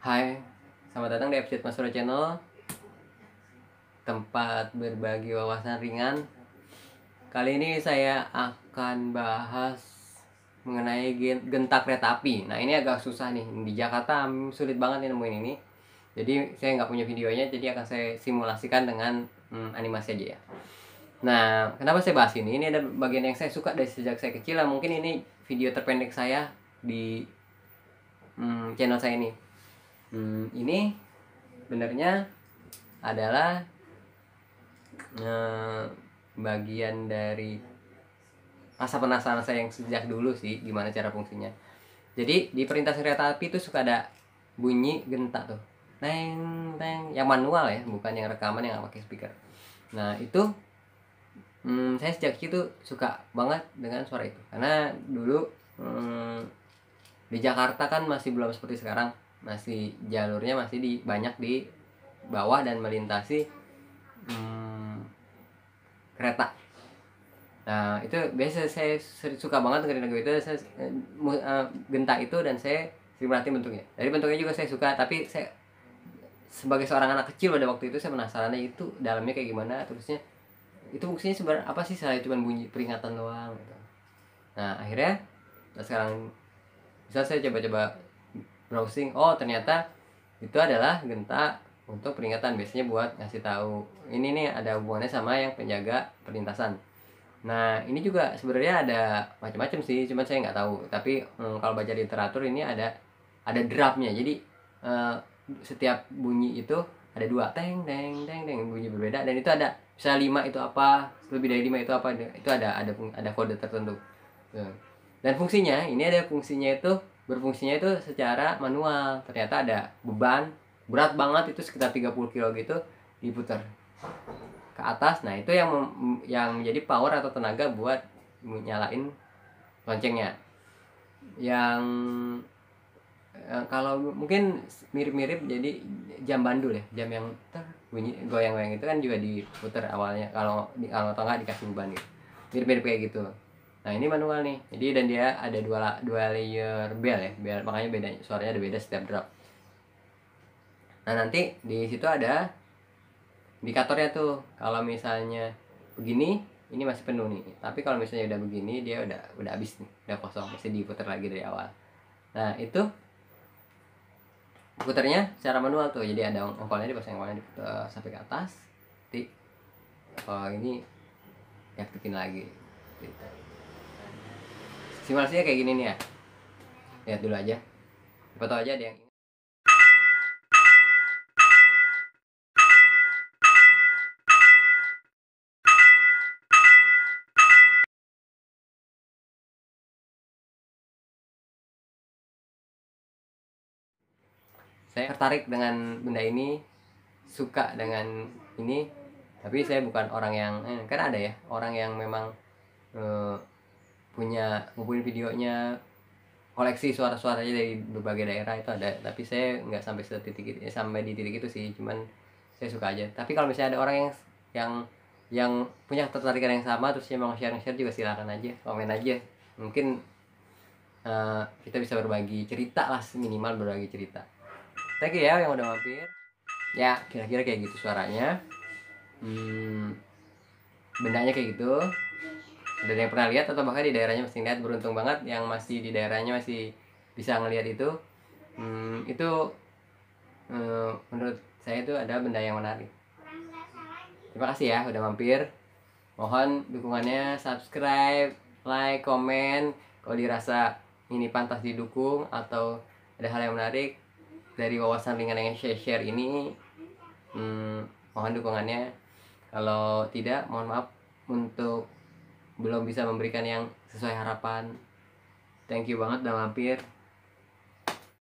Hai, selamat datang di episode Mas Suro Channel, tempat berbagi wawasan ringan. Kali ini saya akan bahas mengenai genta kereta api. Nah, ini agak susah nih, di Jakarta sulit banget nih nemuin ini. Jadi saya nggak punya videonya, jadi akan saya simulasikan dengan animasi aja ya. Nah, kenapa saya bahas ini? Ini ada bagian yang saya suka dari sejak saya kecil. Mungkin ini video terpendek saya di channel saya ini. Ini sebenarnya adalah bagian dari rasa penasaran saya yang sejak dulu sih, gimana cara fungsinya. Jadi di perintah kereta api itu suka ada bunyi genta tuh, teng teng, yang manual ya, bukan yang rekaman yang pakai speaker. Nah itu saya sejak itu suka banget dengan suara itu, karena dulu di Jakarta kan masih belum seperti sekarang, masih jalurnya masih banyak di bawah dan melintasi kereta. Nah itu biasa saya suka banget dengerin lagu itu. Saya genta itu, dan saya sering perhatiin bentuknya. Dari bentuknya juga saya suka, tapi saya sebagai seorang anak kecil pada waktu itu saya penasaran itu dalamnya kayak gimana, terusnya itu fungsinya sebenarnya apa sih, saya cuma bunyi peringatan doang gitu. Nah akhirnya sekarang bisa saya coba-coba browsing, oh ternyata itu adalah genta untuk peringatan, biasanya buat ngasih tahu ini nih ada hubungannya sama yang penjaga perlintasan. Nah ini juga sebenarnya ada macam-macam sih, cuma saya nggak tahu. Tapi kalau baca literatur ini ada drumnya, jadi setiap bunyi itu ada dua teng teng teng teng, bunyi berbeda, dan itu ada misalnya 5 itu apa, lebih dari 5 itu apa, itu ada kode tertentu. Dan fungsinya ini, ada fungsinya itu berfungsinya itu secara manual. Ternyata ada beban berat banget, itu sekitar 30 kilo gitu, diputar ke atas. Nah itu yang menjadi power atau tenaga buat nyalain loncengnya. Yang kalau mungkin mirip-mirip jadi jam bandul ya, jam yang bunyi goyang-goyang itu kan juga diputar awalnya, kalau atau nggak dikasih beban gitu, mirip-mirip kayak gitu. Nah ini manual nih, jadi dan dia ada dua layer bell ya, bell, makanya beda suaranya, ada beda setiap drop. Nah nanti di situ ada indikatornya tuh, kalau misalnya begini ini masih penuh nih, tapi kalau misalnya udah begini dia udah habis nih, udah kosong, mesti diputar lagi dari awal. Nah itu putarnya secara manual tuh, jadi ada ongkolnya, dipasang ongkolnya, diputar sampai ke atas. Nanti ini diaktifin lagi gitu. Simulasinya kayak gini nih ya, lihat dulu aja, foto aja ada yang ingat. Saya tertarik dengan benda ini, suka dengan ini, tapi saya bukan orang yang kan ada ya orang yang memang punya ngumpulin videonya, koleksi suara-suaranya dari berbagai daerah, itu ada. Tapi saya nggak sampai sampai di titik itu sih, cuman saya suka aja. Tapi kalau misalnya ada orang yang punya ketertarikan yang sama, terus dia mau share juga, silakan aja, komen aja. Mungkin kita bisa berbagi cerita lah, minimal berbagi cerita. Thank you ya yang udah mampir. Ya kira-kira kayak gitu suaranya. Bendanya kayak gitu. Ada yang pernah lihat atau bahkan di daerahnya masih lihat, beruntung banget yang masih di daerahnya masih bisa ngelihat itu. Itu menurut saya itu ada benda yang menarik. Terima kasih ya udah mampir. Mohon dukungannya, subscribe, like, komen. Kalau dirasa ini pantas didukung atau ada hal yang menarik dari wawasan ringan yang saya share ini, mohon dukungannya. Kalau tidak, mohon maaf untuk belum bisa memberikan yang sesuai harapan. Thank you banget udah mampir.